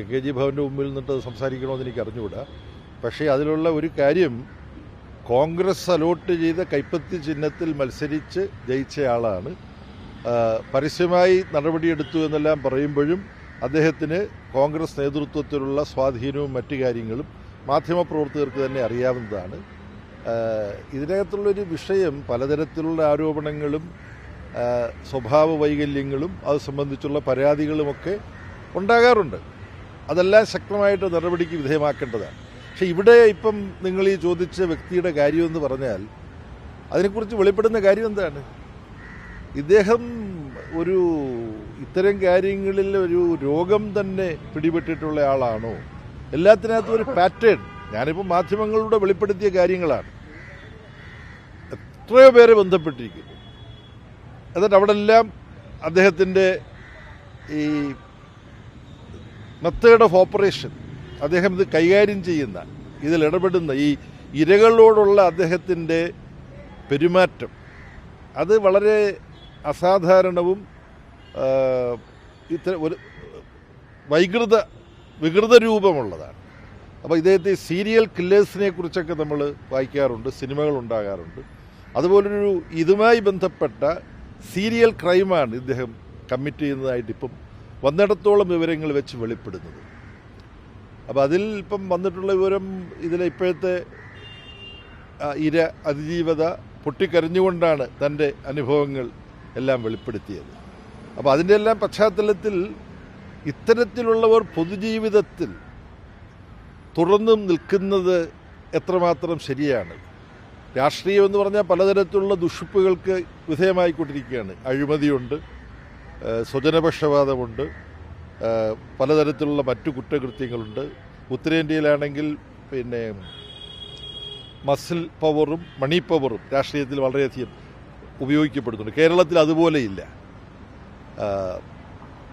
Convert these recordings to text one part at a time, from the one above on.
AKG ഭവൻ്റെ മുമ്പിൽ നിന്നിട്ട് സംസാരിക്കണമെന്ന് എനിക്ക് അറിഞ്ഞുകൂടാ. പക്ഷേ അതിലുള്ള ഒരു കാര്യം, കോൺഗ്രസ് അലോട്ട് ചെയ്ത കൈപ്പത്തി ചിഹ്നത്തിൽ മത്സരിച്ച് ജയിച്ചയാളാണ്. പരസ്യമായി നടപടിയെടുത്തു എന്നെല്ലാം പറയുമ്പോഴും അദ്ദേഹത്തിന് കോൺഗ്രസ് നേതൃത്വത്തിലുള്ള സ്വാധീനവും മറ്റു കാര്യങ്ങളും മാധ്യമപ്രവർത്തകർക്ക് തന്നെ അറിയാവുന്നതാണ്. ഇതിനകത്തുള്ളൊരു വിഷയം, പലതരത്തിലുള്ള ആരോപണങ്ങളും സ്വഭാവ വൈകല്യങ്ങളും അത് സംബന്ധിച്ചുള്ള പരാതികളുമൊക്കെ ഉണ്ടാകാറുണ്ട്. അതെല്ലാം ശക്തമായിട്ട് നടപടിക്ക് വിധേയമാക്കേണ്ടതാണ്. പക്ഷേ ഇവിടെ ഇപ്പം നിങ്ങൾ ഈ ചോദിച്ച വ്യക്തിയുടെ കാര്യമെന്ന് പറഞ്ഞാൽ അതിനെക്കുറിച്ച് വെളിപ്പെടുന്ന കാര്യം എന്താണ്? ഇദ്ദേഹം ഒരു ഇത്തരം കാര്യങ്ങളിൽ ഒരു രോഗം തന്നെ പിടിപെട്ടിട്ടുള്ള ആളാണോ? എല്ലാത്തിനകത്തും ഒരു പാറ്റേൺ. ഞാനിപ്പോൾ മാധ്യമങ്ങളിലൂടെ വെളിപ്പെടുത്തിയ കാര്യങ്ങളാണ്. എത്രയോ പേരെ ബന്ധപ്പെട്ടിരിക്കുന്നു. എന്നിട്ട് അവിടെ എല്ലാം അദ്ദേഹത്തിൻ്റെ ഈ മെത്തേഡ് ഓഫ് ഓപ്പറേഷൻ, അദ്ദേഹം ഇത് കൈകാര്യം ചെയ്യുന്ന, ഇതിൽ ഇടപെടുന്ന ഈ ഇരകളോടുള്ള അദ്ദേഹത്തിൻ്റെ പെരുമാറ്റം, അത് വളരെ അസാധാരണവും ഒരു വികൃത രൂപമുള്ളതാണ്. അപ്പോൾ ഇദ്ദേഹത്തെ സീരിയൽ കില്ലേഴ്സിനെ കുറിച്ചൊക്കെ നമ്മൾ വായിക്കാറുണ്ട്, സിനിമകൾ ഉണ്ടാകാറുണ്ട്. അതുപോലൊരു ഇതുമായി ബന്ധപ്പെട്ട സീരിയൽ ക്രൈമാണ് ഇദ്ദേഹം കമ്മിറ്റ് ചെയ്യുന്നതായിട്ട് ഇപ്പം വന്നിടത്തോളം വിവരങ്ങൾ വെച്ച് വെളിപ്പെടുന്നത്. അപ്പോൾ അതിൽ ഇപ്പം വന്നിട്ടുള്ള വിവരം, ഇതിലെ ഇപ്പോഴത്തെ ഇര അതിജീവത പൊട്ടിക്കരഞ്ഞുകൊണ്ടാണ് തൻ്റെ അനുഭവങ്ങൾ എല്ലാം വെളിപ്പെടുത്തിയത്. അപ്പോൾ അതിൻ്റെ എല്ലാം പശ്ചാത്തലത്തിൽ ഇത്തരത്തിലുള്ളവർ പൊതുജീവിതത്തിൽ തുടർന്നും നിൽക്കുന്നത് എത്രമാത്രം ശരിയാണ്? രാഷ്ട്രീയം എന്ന് പറഞ്ഞാൽ പലതരത്തിലുള്ള ദുഷിപ്പുകൾക്ക് വിധേയമായിക്കൊണ്ടിരിക്കുകയാണ്. അഴിമതിയുണ്ട്, സ്വജനപക്ഷപാതമുണ്ട്, പലതരത്തിലുള്ള മറ്റു കുറ്റകൃത്യങ്ങളുണ്ട്. ഉത്തരേന്ത്യയിലാണെങ്കിൽ പിന്നെ മസിൽ പവറും മണി പവറും രാഷ്ട്രീയത്തിൽ വളരെയധികം ഉപയോഗിക്കപ്പെടുന്നുണ്ട്. കേരളത്തിൽ അതുപോലെയില്ല.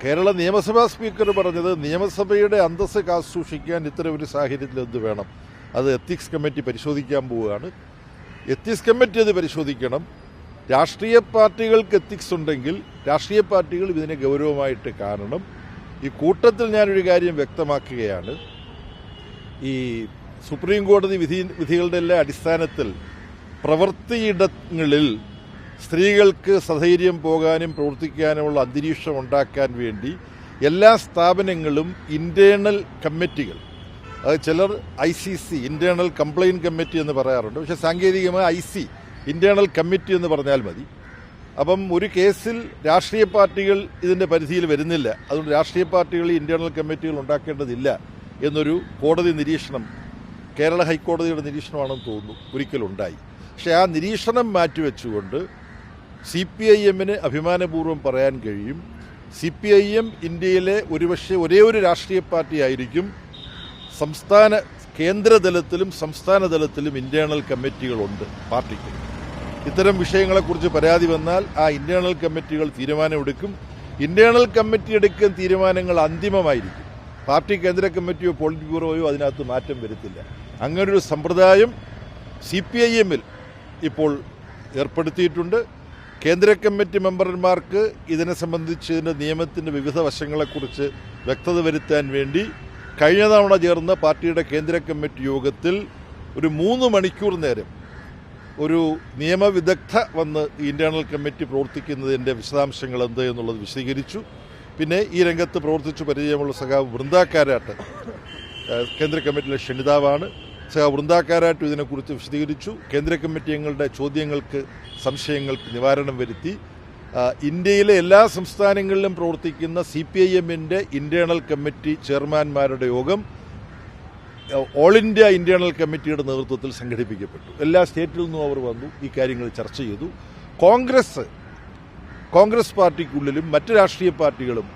കേരള നിയമസഭാ സ്പീക്കർ പറഞ്ഞത്, നിയമസഭയുടെ അന്തസ്സ് കാത്തുസൂക്ഷിക്കാൻ ഇത്തരം ഒരു സാഹചര്യത്തിൽ എന്ത് വേണം, അത് എത്തിക്സ് കമ്മിറ്റി പരിശോധിക്കാൻ പോവുകയാണ്. എത്തിക്സ് കമ്മിറ്റി അത് പരിശോധിക്കണം. രാഷ്ട്രീയ പാർട്ടികൾക്ക് എത്തിക്സ് ഉണ്ടെങ്കിൽ രാഷ്ട്രീയ പാർട്ടികൾ ഇതിനെ ഗൗരവമായിട്ട് കാണണം. ഈ കൂട്ടത്തിൽ ഞാനൊരു കാര്യം വ്യക്തമാക്കുകയാണ്. ഈ സുപ്രീം കോടതി വിധികളുടെ എല്ലാ അടിസ്ഥാനത്തിൽ പ്രവൃത്തിയിടങ്ങളിൽ സ്ത്രീകൾക്ക് സധൈര്യം പോകാനും പ്രവർത്തിക്കാനുമുള്ള അന്തരീക്ഷം ഉണ്ടാക്കാൻ വേണ്ടി എല്ലാ സ്ഥാപനങ്ങളും ഇന്റേണൽ കമ്മിറ്റികൾ, അത് ചിലർ ICC ഇന്റേണൽ കംപ്ലയിൻറ്റ് കമ്മിറ്റി എന്ന് പറയാറുണ്ട്. പക്ഷേ സാങ്കേതികമായി IC ഇന്റേണൽ കമ്മിറ്റി എന്ന് പറഞ്ഞാൽ മതി. അപ്പം ഒരു കേസിൽ രാഷ്ട്രീയ പാർട്ടികൾ ഇതിൻ്റെ പരിധിയിൽ വരുന്നില്ല, അതുകൊണ്ട് രാഷ്ട്രീയ പാർട്ടികൾ ഇന്റേണൽ കമ്മിറ്റികൾ ഉണ്ടാക്കേണ്ടതില്ല എന്നൊരു കോടതി നിരീക്ഷണം, കേരള ഹൈക്കോടതിയുടെ നിരീക്ഷണമാണെന്ന് തോന്നുന്നു, ഒരിക്കലുണ്ടായി. പക്ഷേ ആ നിരീക്ഷണം മാറ്റിവെച്ചുകൊണ്ട് CPIM-ന് അഭിമാനപൂർവ്വം പറയാൻ കഴിയും, CPIM ഇന്ത്യയിലെ ഒരുപക്ഷെ ഒരേ ഒരു രാഷ്ട്രീയ പാർട്ടി ആയിരിക്കും കേന്ദ്രതലത്തിലും സംസ്ഥാന തലത്തിലും ഇന്റേണൽ കമ്മിറ്റികളുണ്ട് പാർട്ടിക്ക്. ഇത്തരം വിഷയങ്ങളെക്കുറിച്ച് പരാതി വന്നാൽ ആ ഇന്റേണൽ കമ്മിറ്റികൾ തീരുമാനമെടുക്കും. ഇന്റേണൽ കമ്മിറ്റി എടുക്കുന്ന തീരുമാനങ്ങൾ അന്തിമമായിരിക്കും. പാർട്ടി കേന്ദ്ര കമ്മിറ്റിയോ പോളിറ്റ് ബ്യൂറോയോ അതിനകത്ത് മാറ്റം വരുത്തില്ല. അങ്ങനൊരു സമ്പ്രദായം CPIM-ൽ ഇപ്പോൾ ഏർപ്പെടുത്തിയിട്ടുണ്ട്. കേന്ദ്ര കമ്മിറ്റി മെമ്പർമാർക്ക് ഇതിനെ സംബന്ധിച്ച് ഇതിൻ്റെ നിയമത്തിൻ്റെ വിവിധ വശങ്ങളെക്കുറിച്ച് വ്യക്തത വരുത്താൻ വേണ്ടി കഴിഞ്ഞ തവണ ചേർന്ന പാർട്ടിയുടെ കേന്ദ്ര കമ്മിറ്റി യോഗത്തിൽ ഒരു 3 മണിക്കൂർ നേരം ഒരു നിയമവിദഗ്ധ വന്ന് ഇന്റേണൽ കമ്മിറ്റി പ്രവർത്തിക്കുന്നതിൻ്റെ വിശദാംശങ്ങൾ എന്ത് എന്നുള്ളത് വിശദീകരിച്ചു. പിന്നെ ഈ രംഗത്ത് പ്രവർത്തിച്ചു പരിചയമുള്ള സഖാവ് വൃന്ദാക്കാരാട്ട് കേന്ദ്ര കമ്മിറ്റിയിലെ ക്ഷണിതാവാണ്. സഖാവ് വൃന്ദാക്കാരാട്ട് ഇതിനെക്കുറിച്ച് വിശദീകരിച്ചു. കേന്ദ്ര കമ്മിറ്റി അംഗങ്ങളുടെ ചോദ്യങ്ങൾക്ക്, സംശയങ്ങൾക്ക് നിവാരണം വരുത്തി. ഇന്ത്യയിലെ എല്ലാ സംസ്ഥാനങ്ങളിലും പ്രവർത്തിക്കുന്ന CPIM-ന്റെ ഇന്റേണൽ കമ്മിറ്റി ചെയർമാൻമാരുടെ യോഗം ഓൾ ഇന്ത്യ ഇന്റേണൽ കമ്മിറ്റിയുടെ നേതൃത്വത്തിൽ സംഘടിപ്പിക്കപ്പെട്ടു. എല്ലാ സ്റ്റേറ്റിൽ നിന്നും അവർ വന്നു, ഈ കാര്യങ്ങൾ ചർച്ച ചെയ്തു. കോൺഗ്രസ് പാർട്ടിക്കുള്ളിലും മറ്റ് രാഷ്ട്രീയ പാർട്ടികളും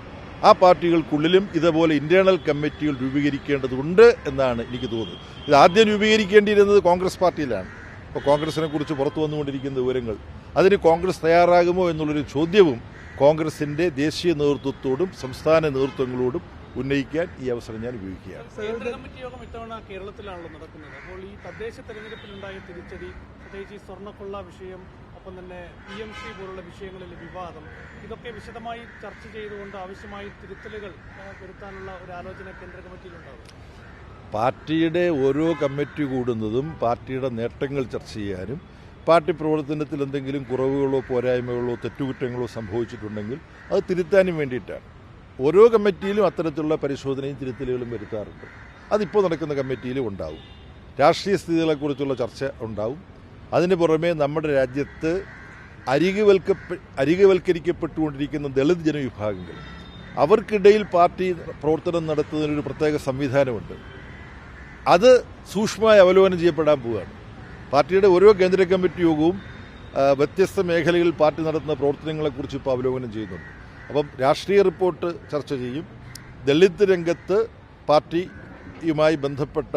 ആ പാർട്ടികൾക്കുള്ളിലും ഇതേപോലെ ഇന്റേണൽ കമ്മിറ്റികൾ രൂപീകരിക്കേണ്ടതുണ്ട് എന്നാണ് എനിക്ക് തോന്നുന്നത്. ഇത് ആദ്യം രൂപീകരിക്കേണ്ടിയിരുന്നത് കോൺഗ്രസ് പാർട്ടിയിലാണ്. ഇപ്പോൾ കോൺഗ്രസിനെ കുറിച്ച് പുറത്തു വന്നുകൊണ്ടിരിക്കുന്ന വിവരങ്ങൾ, അതിന് കോൺഗ്രസ് തയ്യാറാകുമോ എന്നുള്ളൊരു ചോദ്യവും കോൺഗ്രസിന്റെ ദേശീയ നേതൃത്വത്തോടും സംസ്ഥാന നേതൃത്വങ്ങളോടും ഉന്നയിക്കാൻ ഈ അവസരം ഞാൻ ഉപയോഗിക്കുകയാണ്. കേന്ദ്ര കമ്മിറ്റി യോഗം ഇത്തവണ കേരളത്തിലാണല്ലോ നടക്കുന്നത്. അപ്പോൾ ഈ തദ്ദേശ തെരഞ്ഞെടുപ്പിലുണ്ടായ തിരിച്ചടി, പ്രത്യേകിച്ച് ഈ സ്വർണ്ണക്കൊള്ള വിഷയം, ഒപ്പം തന്നെ PMC പോലുള്ള വിഷയങ്ങളിലെ വിവാദം, ഇതൊക്കെ വിശദമായി ചർച്ച ചെയ്തുകൊണ്ട് ആവശ്യമായി തിരുത്തലുകൾ വരുത്താനുള്ള ഒരു ആലോചന കേന്ദ്ര കമ്മിറ്റിയിലുണ്ടാകും. പാർട്ടിയുടെ ഓരോ കമ്മിറ്റി കൂടുന്നതും പാർട്ടിയുടെ നേട്ടങ്ങൾ ചർച്ച ചെയ്യാനും പാർട്ടി പ്രവർത്തനത്തിൽ എന്തെങ്കിലും കുറവുകളോ പോരായ്മകളോ തെറ്റുകുറ്റങ്ങളോ സംഭവിച്ചിട്ടുണ്ടെങ്കിൽ അത് തിരുത്താനും വേണ്ടിയിട്ടാണ്. ഓരോ കമ്മിറ്റിയിലും അത്തരത്തിലുള്ള പരിശോധനയും തിരുത്തലുകളും വരുത്താറുണ്ട്. അതിപ്പോൾ നടക്കുന്ന കമ്മിറ്റിയിലും ഉണ്ടാവും. രാഷ്ട്രീയ സ്ഥിതികളെക്കുറിച്ചുള്ള ചർച്ച ഉണ്ടാവും. അതിന് പുറമെ നമ്മുടെ രാജ്യത്ത് അരികുവൽക്കരിക്കപ്പെട്ടുകൊണ്ടിരിക്കുന്ന ദളിത് ജനവിഭാഗങ്ങൾ, അവർക്കിടയിൽ പാർട്ടി പ്രവർത്തനം നടത്തുന്നതിനൊരു പ്രത്യേക സംവിധാനമുണ്ട്. അത് സൂക്ഷ്മമായി അവലോകനം ചെയ്യപ്പെടാൻ പോവുകയാണ്. പാർട്ടിയുടെ ഓരോ കേന്ദ്ര കമ്മിറ്റി യോഗവും വ്യത്യസ്ത മേഖലകളിൽ പാർട്ടി നടത്തുന്ന പ്രവർത്തനങ്ങളെക്കുറിച്ച് ഇപ്പോൾ അവലോകനം ചെയ്യുന്നുണ്ട്. അപ്പം രാഷ്ട്രീയ റിപ്പോർട്ട് ചർച്ച ചെയ്യും. ദളിത് രംഗത്ത് പാർട്ടിയുമായി ബന്ധപ്പെട്ട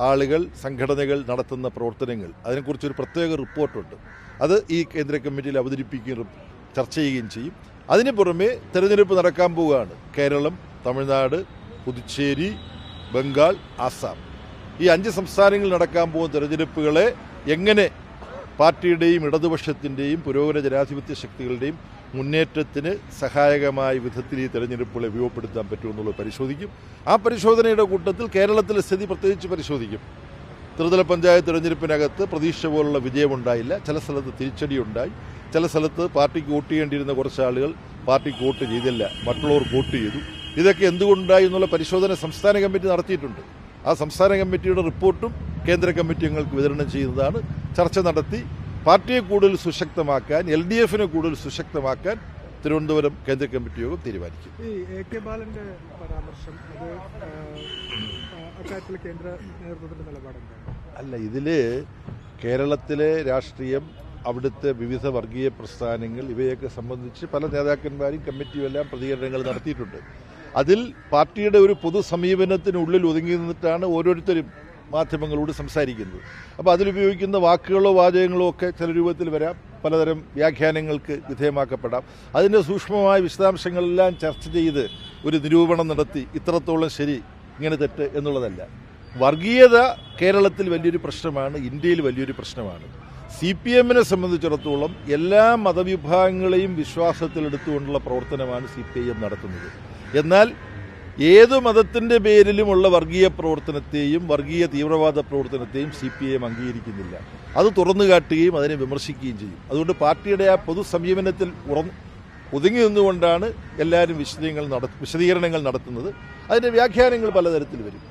ആളുകൾ, സംഘടനകൾ നടത്തുന്ന പ്രവർത്തനങ്ങൾ, അതിനെക്കുറിച്ചൊരു പ്രത്യേക റിപ്പോർട്ടുണ്ട്. അത് ഈ കേന്ദ്ര കമ്മിറ്റിയിൽ അവതരിപ്പിക്കുകയും ചർച്ച ചെയ്യുകയും ചെയ്യും. അതിന് പുറമെ തെരഞ്ഞെടുപ്പ് നടക്കാൻ പോവുകയാണ്. കേരളം, തമിഴ്നാട്, പുതുച്ചേരി, ബംഗാൾ, ആസാം, ഈ 5 സംസ്ഥാനങ്ങളിൽ നടക്കാൻ പോകുന്ന തെരഞ്ഞെടുപ്പുകളെ എങ്ങനെ പാർട്ടിയുടെയും ഇടതുപക്ഷത്തിൻ്റെയും പുരോഗമന ജനാധിപത്യ ശക്തികളുടെയും മുന്നേറ്റത്തിന് സഹായകമായ വിധത്തിൽ ഈ തെരഞ്ഞെടുപ്പുകളെ ഉപയോഗപ്പെടുത്താൻ പറ്റുമെന്നുള്ളത് പരിശോധിക്കും. ആ പരിശോധനയുടെ കൂട്ടത്തിൽ കേരളത്തിലെ സ്ഥിതി പ്രത്യേകിച്ച് പരിശോധിക്കും. ത്രിതല പഞ്ചായത്ത് തെരഞ്ഞെടുപ്പിനകത്ത് പ്രതീക്ഷ പോലുള്ള വിജയമുണ്ടായില്ല. ചില സ്ഥലത്ത് തിരിച്ചടിയുണ്ടായി. ചില സ്ഥലത്ത് പാർട്ടിക്ക് വോട്ട് ചെയ്യേണ്ടിയിരുന്ന കുറച്ച് ആളുകൾ പാർട്ടിക്ക് വോട്ട് ചെയ്തില്ല, മറ്റുള്ളവർ വോട്ട് ചെയ്തു. ഇതൊക്കെ എന്തുകൊണ്ടായി എന്നുള്ള പരിശോധന സംസ്ഥാന കമ്മിറ്റി നടത്തിയിട്ടുണ്ട്. ആ സംസ്ഥാന കമ്മിറ്റിയുടെ റിപ്പോർട്ടും കേന്ദ്ര കമ്മിറ്റി ഞങ്ങൾക്ക് വിതരണം ചെയ്യുന്നതാണ്. ചർച്ച നടത്തി പാർട്ടിയെ കൂടുതൽ സുശക്തമാക്കാൻ, LDFനെ കൂടുതൽ സുശക്തമാക്കാൻ തിരുവനന്തപുരം കേന്ദ്ര കമ്മിറ്റി യോഗം തീരുമാനിക്കും. ഈ AK ബാലന്റെ പരാമർശം, അത് അക്കാര്യത്തിൽ കേന്ദ്ര നേതൃത്വത്തിന്റെ നിലപാടെന്താണ്? അല്ല, ഇതിൽ കേരളത്തിലെ രാഷ്ട്രീയം, അവിടുത്തെ വിവിധ വർഗീയ പ്രസ്ഥാനങ്ങൾ, ഇവയൊക്കെ സംബന്ധിച്ച് പല നേതാക്കന്മാരും കമ്മിറ്റിയും എല്ലാം പ്രതികരണങ്ങൾ നടത്തിയിട്ടുണ്ട്. അതിൽ പാർട്ടിയുടെ ഒരു പൊതു സമീപനത്തിനുള്ളിൽ ഒതുങ്ങി നിന്നിട്ടാണ് ഓരോരുത്തരും മാധ്യമങ്ങളോട് സംസാരിക്കുന്നത്. അപ്പോൾ അതിലുപയോഗിക്കുന്ന വാക്കുകളോ വാചകങ്ങളോ ഒക്കെ ചില രൂപത്തിൽ വരാം, പലതരം വ്യാഖ്യാനങ്ങൾക്ക് വിധേയമാക്കപ്പെടാം. അതിൻ്റെ സൂക്ഷ്മമായ വിശദാംശങ്ങളെല്ലാം ചർച്ച ചെയ്ത് ഒരു നിരൂപണം നടത്തി ഇത്രത്തോളം ശരി, ഇങ്ങനെ തെറ്റ് എന്നുള്ളതല്ല. വർഗീയത കേരളത്തിൽ വലിയൊരു പ്രശ്നമാണ്, ഇന്ത്യയിൽ വലിയൊരു പ്രശ്നമാണ്. CPMനെ സംബന്ധിച്ചിടത്തോളം എല്ലാ മതവിഭാഗങ്ങളെയും വിശ്വാസത്തിലെടുത്തുകൊണ്ടുള്ള പ്രവർത്തനമാണ് CPIM നടത്തുന്നത്. എന്നാൽ ഏതു മതത്തിൻ്റെ പേരിലുമുള്ള വർഗീയ പ്രവർത്തനത്തെയും വർഗീയ തീവ്രവാദ പ്രവർത്തനത്തെയും CPIM അംഗീകരിക്കുന്നില്ല. അത് തുറന്നു കാട്ടുകയും അതിനെ വിമർശിക്കുകയും ചെയ്യും. അതുകൊണ്ട് പാർട്ടിയുടെ ആ പൊതു സമീപനത്തിൽ ഒതുങ്ങി നിന്നുകൊണ്ടാണ് എല്ലാവരും വിശദീകരണങ്ങൾ നടത്തുന്നത്. അതിൻ്റെ വ്യാഖ്യാനങ്ങൾ പലതരത്തിൽ വരും.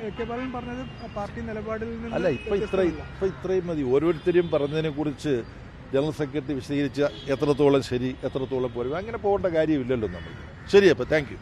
AK ബാലൻ പറഞ്ഞത് പാർട്ടി നിലപാടിൽ അല്ല, ഇപ്പം ഇത്രയും മതി. ഓരോരുത്തരും പറഞ്ഞതിനെക്കുറിച്ച് ജനറൽ സെക്രട്ടറി വിശദീകരിച്ച എത്രത്തോളം ശരി, എത്രത്തോളം പോരും, അങ്ങനെ പോകേണ്ട കാര്യമില്ലല്ലോ നമ്മൾ. ശരി, അപ്പോൾ താങ്ക് യു.